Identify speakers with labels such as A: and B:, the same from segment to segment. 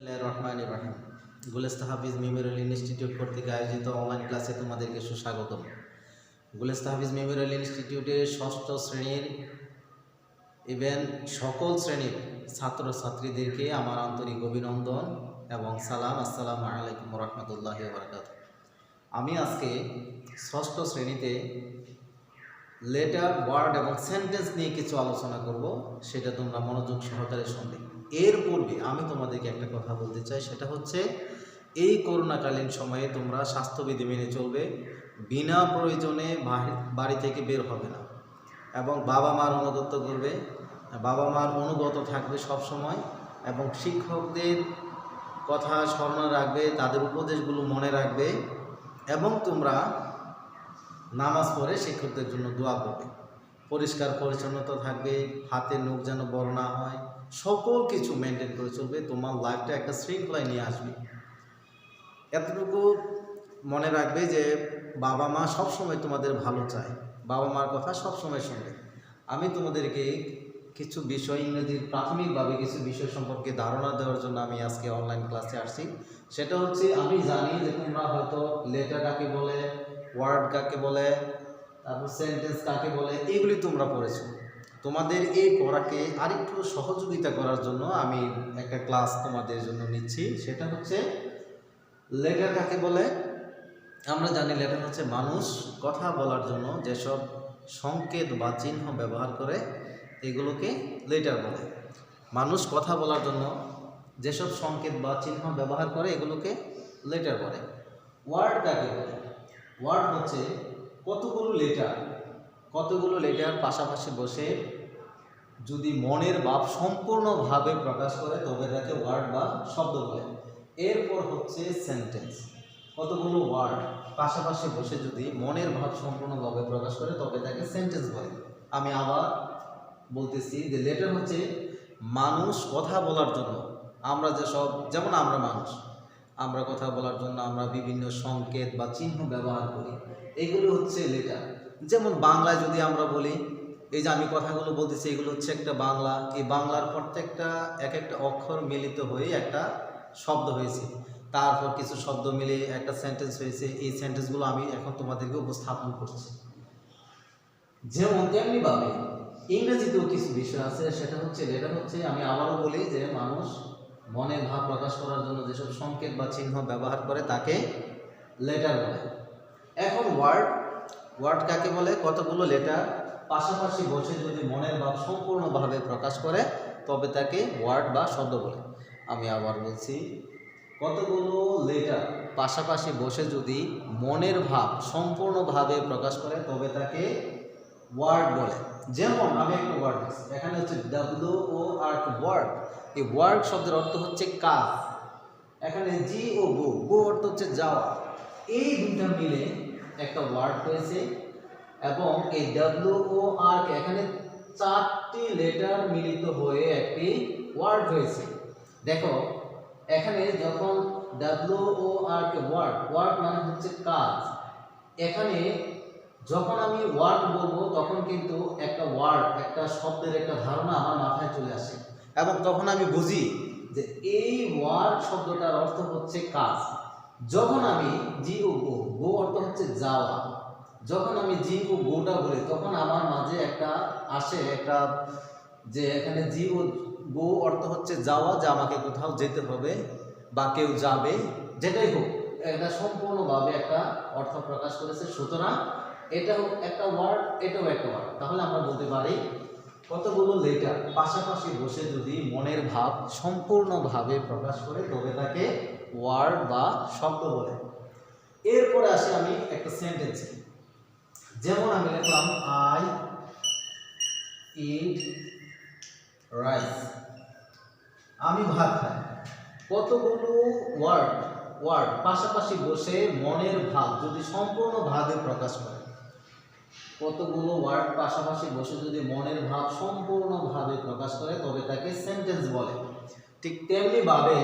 A: রহমান ইব্রাহিম গুলেস্তা হাফিজ Memorial institute কর্তৃক আয়োজিত online ক্লাসে তোমাদেরকে সুস্বাগতম। গুলেস্তা হাফিজ মেমোরিয়াল ইনস্টিটিউটের ষষ্ঠ শ্রেণীর ইভেন সকল শ্রেণীর ছাত্রছাত্রীদেরকে আমার আন্তরিক অভিনন্দন এবং সালাম। আসসালামু আলাইকুম রহমতুল্লাহি ওয়া বারাকাতুহু। আমি আজকে ষষ্ঠ শ্রেণীতে লেটার, ওয়ার্ড এবং সেন্টেন্স নিয়ে কিছু আলোচনা করব, সেটা তোমরা মনোযোগ সহকারে শুনবে। এর পূর্বে আমি তোমাদেরকে একটা কথা বলতে চাই, সেটা হচ্ছে এই করোনাকালীন সময়ে তোমরা স্বাস্থ্যবিধি মেনে চলবে, বিনা প্রয়োজনে বাড়ি থেকে বের হবে না এবং বাবা মার অনুগত করবে, বাবা মার অনুগত থাকবে সব সময় এবং শিক্ষকদের কথা স্মরণে রাখবে, তাদের উপদেশগুলো মনে রাখবে এবং তোমরা নামাজ পড়ে শিক্ষকদের জন্য দোয়া করবে। পরিষ্কার পরিচ্ছন্নতা থাকবে, হাতের নখ যেন বড় না হয়, সকল কিছু মেনটেন করে চলবে। তোমার লাইফটা একটা শৃঙ্খলায় নিয়ে আসবে। এতটুকু মনে রাখবে যে বাবা মা সবসময় তোমাদের ভালো চায়, বাবা মার কথা সবসময় শুনবে। আমি তোমাদেরকে কিছু বিষয়, ইংরেজির প্রাথমিকভাবে কিছু বিষয় সম্পর্কে ধারণা দেওয়ার জন্য আমি আজকে অনলাইন ক্লাসে আসছি। সেটা হচ্ছে, আমি জানি যে তোমরা হয়তো লেটার কাকে বলে, ওয়ার্ড কাকে বলে, তারপর সেন্টেন্স কাকে বলে, এগুলি তোমরা পড়েছো। তোমাদের এই পড়াকে আরেকটু সহযোগিতা করার জন্য আমি একটা ক্লাস তোমাদের জন্য নিচ্ছি। সেটা হচ্ছে লেটার কাকে বলে। আমরা জানি লেটার হচ্ছে মানুষ কথা বলার জন্য যেসব সংকেত বা চিহ্ন ব্যবহার করে, এগুলোকে লেটার বলে। মানুষ কথা বলার জন্য যেসব সংকেত বা চিহ্ন ব্যবহার করে, এগুলোকে লেটার বলে। ওয়ার্ড কাকে বলে? ওয়ার্ড হচ্ছে কতগুলো লেটার পাশাপাশি বসে যদি মনের ভাব সম্পূর্ণভাবে প্রকাশ করে, তবে তাকে ওয়ার্ড বা শব্দ বলে। এরপর হচ্ছে সেন্টেন্স। কতগুলো ওয়ার্ড পাশাপাশি বসে যদি মনের ভাব সম্পূর্ণভাবে প্রকাশ করে, তবে তাকে সেন্টেন্স বলে। আমি আবার বলতেছি যে লেটার হচ্ছে মানুষ কথা বলার জন্য, আমরা যেমন আমরা মানুষ, আমরা কথা বলার জন্য আমরা বিভিন্ন সংকেত বা চিহ্ন ব্যবহার করি, এগুলো হচ্ছে লেটার। যেমন বাংলায় যদি আমরা বলি, এই যে আমি কথাগুলো বলতেছি, এগুলো হচ্ছে একটা বাংলা। এই বাংলার প্রত্যেকটা এক একটা অক্ষর মিলিত হয়ে একটা শব্দ হয়েছে, তারপর কিছু শব্দ মিলে একটা সেন্টেন্স হয়েছে। এই সেন্টেন্সগুলো আমি এখন তোমাদেরকে উপস্থাপন করছি। যেমন তেমনিভাবে ইংরেজিতেও কিছু বিষয় আছে, সেটা হচ্ছে লেটার হচ্ছে, আমি আবারও বলি যে মানুষ মনের ভাব প্রকাশ করার জন্য যেসব সংকেত বা চিহ্ন ব্যবহার করে, তাকে লেটার বলে। এখন ওয়ার্ড কাকে বলে? কতগুলো লেটার পাশাপাশি বসে যদি মনের ভাব সম্পূর্ণভাবে প্রকাশ করে, তবে তাকে ওয়ার্ড বা শব্দ বলে। আমি আবার বলছি, কতগুলো লেটার পাশাপাশি বসে যদি মনের ভাব সম্পূর্ণভাবে প্রকাশ করে, তবে তাকে ওয়ার্ড বলে। যেমন আমি একটা ওয়ার্ড দিচ্ছি, এখানে হচ্ছে WORD, ওয়ার্ড। এই ওয়ার্ড শব্দের অর্থ হচ্ছে কাজ। এখানে জি ও গো অর্থ হচ্ছে যাওয়া। এই দুটা মিলে একটা ওয়ার্ড হয়েছে এবং এই WOR এখানে 4টি লেটার মিলিত হয়ে একটি ওয়ার্ড হয়েছে। দেখো, এখানে যখন WOR ওয়ার্ড মানে হচ্ছে কাজ, এখানে যখন আমি ওয়ার্ড বলবো, তখন কিন্তু একটা ওয়ার্ড, একটা শব্দের একটা ধারণা আমার মাথায় চলে আসে এবং তখন আমি বুঝি যে এই ওয়ার্ড শব্দটার অর্থ হচ্ছে কাজ। যখন আমি জি ও গো অর্থ হচ্ছে যাওয়া, যখন আমি জি ও গোটা বলি, তখন আমার মাঝে একটা আসে একটা, যে এখানে জি ও গো অর্থ হচ্ছে যাওয়া, যে আমাকে কোথাও যেতে হবে বা কেউ যাবে, যেটাই হোক, এটা সম্পূর্ণভাবে একটা অর্থ প্রকাশ করেছে। সুতরাং এটাও একটা ওয়ার্ড, এটাও একটা ওয়ার্ড। তাহলে আমরা বলতে পারি, কতগুলো লেটার পাশাপাশি বসে যদি মনের ভাব সম্পূর্ণভাবে প্রকাশ করে, তবে তাকে ওয়ার্ড বা শব্দ বলে। এরপরে আসি আমি একটা সেন্টেন্স। যেমন আমি লিখলাম আই ইট রাইস, আমি ভাত খাই। কতগুলো ওয়ার্ড পাশাপাশি বসে মনের ভাব যদি সম্পূর্ণভাবে প্রকাশ করে, কতগুলো ওয়ার্ড পাশাপাশি বসে যদি মনের ভাব সম্পূর্ণভাবে প্রকাশ করে, তবে তাকে সেন্টেন্স বলে। ঠিক তেমনি ভাবে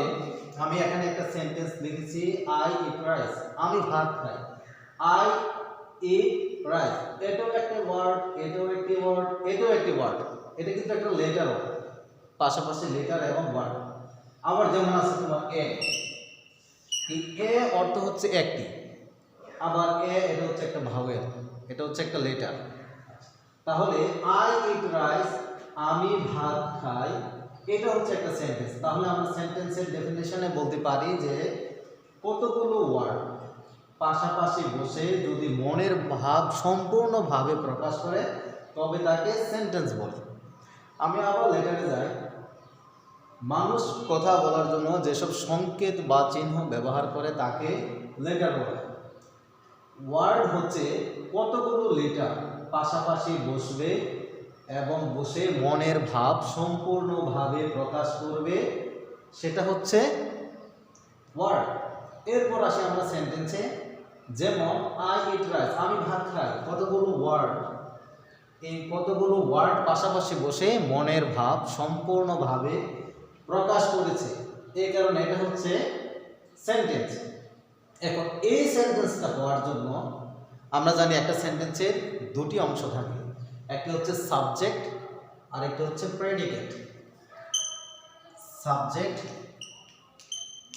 A: আমি এখানে একটা সেন্টেন্স লিখেছি, আই ইট রাইস, আমি ভাত খাই। আই ইট রাইস, এটাও একটা ওয়ার্ড, এটাও একটি ওয়ার্ড, এটাও একটি ওয়ার্ড। এটা কিন্তু একটা লেটার, পাশাপাশি লেটার এবং ওয়ার্ড। আবার যেমন আছে তোমার এ, এই এ অর্থ হচ্ছে একটি, আবার এ এটা হচ্ছে একটা ভাওয়েল, এটা হচ্ছে একটা লেটার। তাহলে আই ইট রাইস, আমি ভাত খাই, এটা হচ্ছে একটা সেন্টেন্স। তাহলে আমরা সেন্টেন্সের ডেফিনেশনে বলতে পারি যে কতগুলো ওয়ার্ড পাশাপাশি বসে যদি মনের ভাব সম্পূর্ণভাবে প্রকাশ করে তবে তাকে সেন্টেন্স বলে। আমি আবার লেটারে যাই। মানুষ কথা বলার জন্য যেসব সংকেত বা চিহ্ন ব্যবহার করে তাকে লেটার বলে। ওয়ার্ড হচ্ছে কতগুলো লেটার পাশাপাশি বসবে এবং বসে মনের ভাব সম্পূর্ণভাবে প্রকাশ করবে, সেটা হচ্ছে ওয়ার্ড। এরপর আসি আমরা সেন্টেন্সে, যেমন আই ইট রাইস, আমি ভাত খাই, কতগুলো ওয়ার্ড, এই কতগুলো ওয়ার্ড পাশাপাশি বসে মনের ভাব সম্পূর্ণভাবে প্রকাশ করেছে, এই কারণে এটা হচ্ছে সেন্টেন্স। এখন এই সেন্টেন্সটা হওয়ার জন্য আমরা জানি একটা সেন্টেন্সের দুটি অংশ থাকে, একটা হচ্ছে সাবজেক্ট আর একটা হচ্ছে প্রেডিকেট। সাবজেক্ট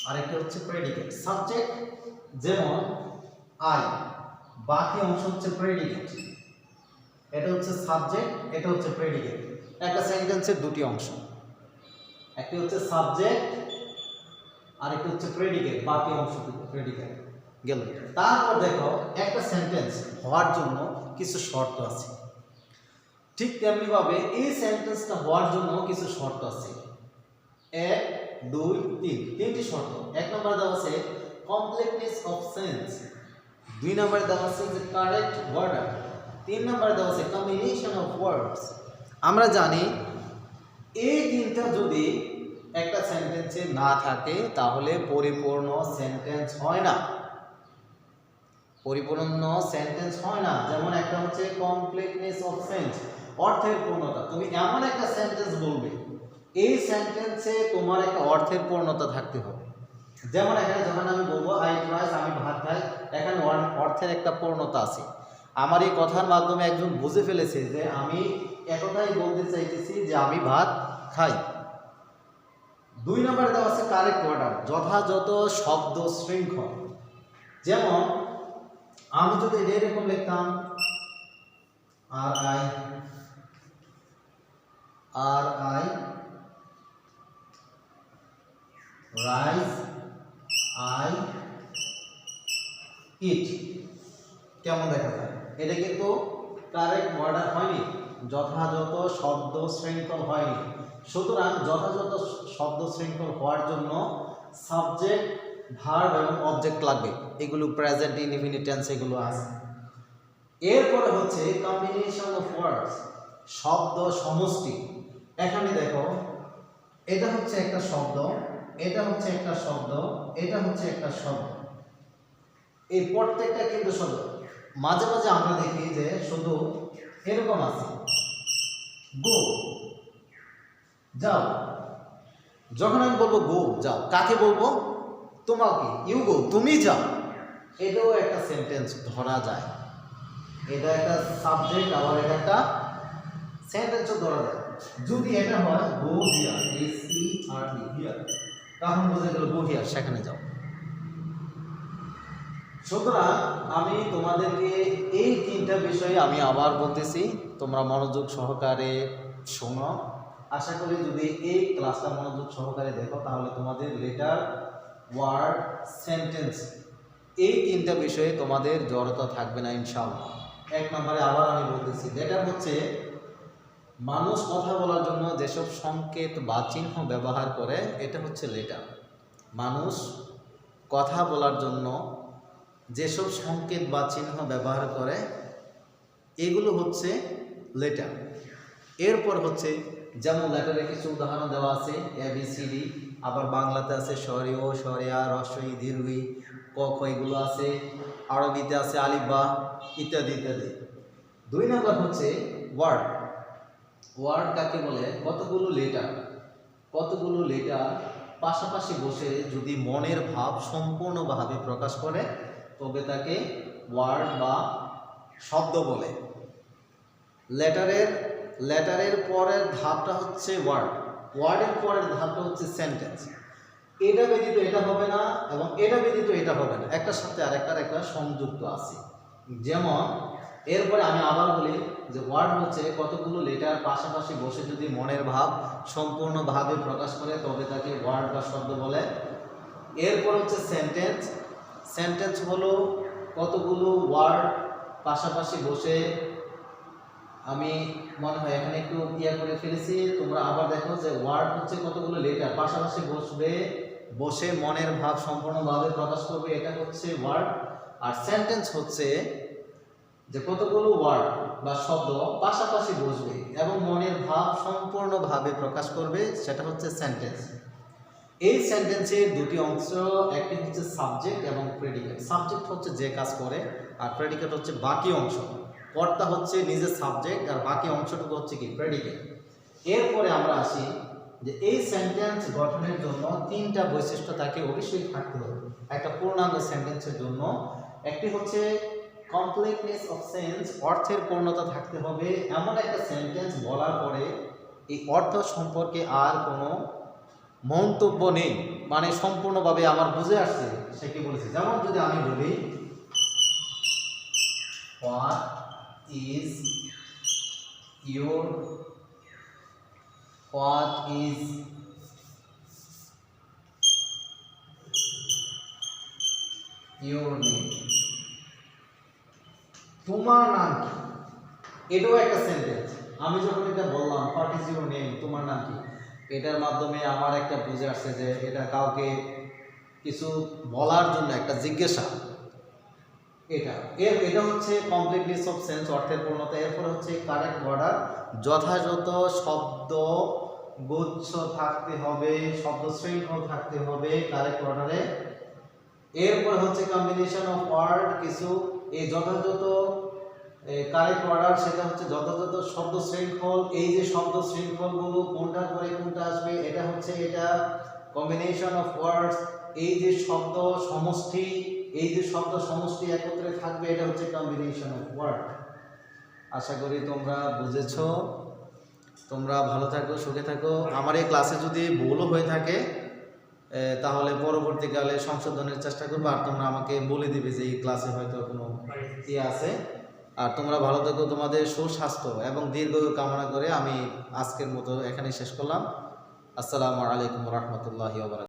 A: আর একটা হচ্ছে প্রেডিকেট। সাবজেক্ট যেমন আই, বাকি অংশ হচ্ছে প্রেডিকেট। এটা হচ্ছে সাবজেক্ট, এটা হচ্ছে প্রেডিকেট। একটা সেন্টেন্সের দুটি অংশ, একটা হচ্ছে সাবজেক্ট আর একটা হচ্ছে প্রেডিকেট, বাকি অংশ প্রেডিকেট গেল। তারপর দেখো একটা সেন্টেন্স হওয়ার জন্য কিছু শর্ত আছে, ঠিক তেমনি ভাবে এই সেন্টেন্সটা হওয়ার জন্য কিছু শর্ত আছে। 1 2 3, তিনটি শর্ত। 1 নম্বর দেওয়া আছে কমপ্লিটনেস অফ সেন্স, 2 নম্বরে দেওয়া আছে যে কারেক্ট ওয়ার্ডার, 3 নম্বরে দেওয়া আছে কম্বিনেশন অফ ওয়ার্ডস। আমরা জানি এই তিনটা যদি একটা সেন্টেন্সে না থাকে তাহলে পরিপূর্ণ সেন্টেন্স হয় না, পরিপূর্ণ সেন্টেন্স হয় না। যেমন একটা হচ্ছে কমপ্লিটনেস অফ সেন্স, অর্থের পূর্ণতা। তুমি এমন একটা সেন্টেন্স বলবে, এই সেন্টেন্সে তোমার একটা অর্থের পূর্ণতা থাকতে হবে। যেমন এখানে যখন আমি বলবো আই ইট রাইস, আমি ভাত খাই, এখানে অর্থের একটা পূর্ণতা আছে। আমার এই কথার মাধ্যমে একজন বুঝে ফেলেছে যে আমি একথাই বলতে চাইতেছি যে আমি ভাত খাই। 2 নম্বরে দেওয়া আছে কারেক্ট ওয়ার্ডার, যথাযথ শব্দ শৃঙ্খল। যেমন আমি যদি এরকম লিখতাম আর আই রাইস আই ইট, কেমন দেখা যায়? এটা কিন্তু কারেক্ট ওয়ার্ডার হয়নি, যথাযথ শব্দ শৃঙ্খল হয়নি। সুতরাং যথাযথ শব্দ শৃঙ্খল হওয়ার জন্য সাবজেক্ট, ভার্ব এবং অবজেক্ট লাগবে, এগুলো প্রেজেন্ট ইনডিফিনিট টেন্স এগুলো আছে। এরপরে হচ্ছে কম্বিনেশন অফ ওয়ার্ডস, শব্দ সমষ্টি। এখানে দেখো এটা হচ্ছে একটা শব্দ, এটা হচ্ছে একটা শব্দ, এটা হচ্ছে একটা শব্দ, এই প্রত্যেকটা কিন্তু শব্দ। মাঝে মাঝে আমরা দেখি যে শুধু এরকম আছে, গো যাও। যখন আমি বলবো গো যাও, কাকে বলবো? তোমাকে, ইউ গো, তুমি যাও। এটাও একটা সেন্টেন্স ধরা যায়, এটা একটা সাবজেক্ট, আবার এটা একটা সেন্টেন্সও ধরা যায়। যদি এটা হয় গো হিয়ার, SERE হিয়ার, তখন বুঝে গেল গো হিয়ার, সেখানে যাও। সুতরাং আমি তোমাদেরকে এই তিনটা বিষয়ে আমি আবার বলতেছি, তোমরা মনোযোগ সহকারে শোনো। আশা করি যদি এই ক্লাসটা মনোযোগ সহকারে দেখো তাহলে তোমাদের লেটার, ওয়ার্ড, সেন্টেন্স এই তিনটা বিষয়ে তোমাদের জড়তা থাকবে না ইনশাআল্লাহ। 1 নম্বরে আবার আমি বলতেছি, লেটার হচ্ছে মানুষ কথা বলার জন্য যেসব সংকেত বা চিহ্ন ব্যবহার করে, এটা হচ্ছে লেটার। মানুষ কথা বলার জন্য যেসব সংকেত বা চিহ্ন ব্যবহার করে এগুলো হচ্ছে লেটার। এরপর হচ্ছে যেমন লেটারে কিছু উদাহরণ দেওয়া আছে, ABCD, আবার বাংলাতে আছে স্বরে ও, স্বরে আ, হ্রস্ব ই, দীর্ঘ ই, ক খ, এগুলো আছে। আরবিতে আছে আলিফ বা, ইত্যাদি ইত্যাদি। 2 নম্বর হচ্ছে ওয়ার্ড। ওয়ার্ড কাকে বলে? কতগুলো লেটার, কতগুলো লেটার পাশাপাশি বসে যদি মনের ভাব সম্পূর্ণভাবে প্রকাশ করে তবে তাকে ওয়ার্ড বা শব্দ বলে। লেটারের পরের ধাপটা হচ্ছে ওয়ার্ড, ওয়ার্ডের পরের ধাপটা হচ্ছে সেন্টেন্স। এটা ব্যতীত এটা হবে না এবং এটা ব্যতীত এটা হবে না, একটার সাথে আরেকটার একটা সংযুক্ত আছে। যেমন এরপরে আমি আবার বলি যে ওয়ার্ড হচ্ছে কতগুলো লেটার পাশাপাশি বসে যদি মনের ভাব সম্পূর্ণভাবে প্রকাশ করে তবে তাকে ওয়ার্ড বা শব্দ বলে। এরপর হচ্ছে সেন্টেন্স। সেন্টেন্স হলো কতগুলো ওয়ার্ড পাশাপাশি বসে, আমি মনে হয় এখানে একটু করে ফেলেছি, তোমরা আবার দেখো যে ওয়ার্ড হচ্ছে কতগুলো লেটার পাশাপাশি বসে মনের ভাব সম্পূর্ণভাবে প্রকাশ করবে, এটা হচ্ছে ওয়ার্ড। আর সেন্টেন্স হচ্ছে যে কতগুলো ওয়ার্ড বা শব্দ পাশাপাশি বসবে এবং মনের ভাব সম্পূর্ণভাবে প্রকাশ করবে, সেটা হচ্ছে সেন্টেন্স। এই সেন্টেন্সের দুটি অংশ, একটি হচ্ছে সাবজেক্ট এবং প্রেডিকেট। সাবজেক্ট হচ্ছে যে কাজ করে আর প্রেডিকেট হচ্ছে বাকি অংশ। কর্তা হচ্ছে নিজের সাবজেক্ট আর বাকি অংশটুকু হচ্ছে কি প্রেডিকেট। এরপরে আমরা আসি যে এই সেন্টেন্স গঠনের জন্য তিনটা বৈশিষ্ট্য তাকে অবশ্যই থাকতে হবে একটা পূর্ণাঙ্গ সেন্টেন্সের জন্য। একটি হচ্ছে কমপ্লিটনেস অফ সেন্স, অর্থের পূর্ণতা থাকতে হবে। এমন একটা সেন্টেন্স বলার পরে এই অর্থ সম্পর্কে আর কোনো মন্তব্য নেই, মানে সম্পূর্ণভাবে আমার বুঝে আসছে সে কি বলেছে। যেমন যদি আমি বলি হোয়াট ইজ ইউর নেম, তোমার নাম কি, এটাও একটা সেন্টেন্স। আমি যখন এটা বললাম হোয়াট ইজ ইউর নেম, তোমার নাম কি, এটার মাধ্যমে আমার একটা বুঝে আসছে যে এটা কাউকে কিছু বলার জন্য একটা জিজ্ঞাসা। এটা হচ্ছে কমপ্লিটনেস অফ সেন্স, অর্থের পূর্ণতা। এরপর হচ্ছে কারেক্ট অর্ডার, যথাযথ শব্দ গুচ্ছ থাকতে হবে, শব্দ শৃঙ্খল থাকতে হবে কারেক্ট অর্ডারে। এরপর হচ্ছে কম্বিনেশন অফ ওয়ার্ড, কিছু এই যথাযথ কারেক্ট অর্ডার, সেটা হচ্ছে যথাযথ শব্দ শৃঙ্খল। এই যে শব্দ শৃঙ্খলগুলো কোনটার পরে কোনটা আসবে, এটা হচ্ছে এটা কম্বিনেশন অফ ওয়ার্ডস। এই যে শব্দ সমষ্টি একত্রে থাকবে, এটা হচ্ছে কম্বিনেশন অফ ওয়ার্ড। আশা করি তোমরা বুঝেছো। তোমরা ভালো থাকো, সুখে থাকো। আমার এই ক্লাসে যদি ভুলও হয়ে থাকে তাহলে পরবর্তীকালে সংশোধনের চেষ্টা করবো, আর তোমরা আমাকে বলে দিবে যে এই ক্লাসে হয়তো কোনো আছে। আর তোমরা ভালো থাকো, তোমাদের সুস্বাস্থ্য এবং দীর্ঘায়ু কামনা করে আমি আজকের মতো এখানেই শেষ করলাম। আসসালামু আলাইকুম রহমতুল্লাহি ওয়া বারাকাতুহু।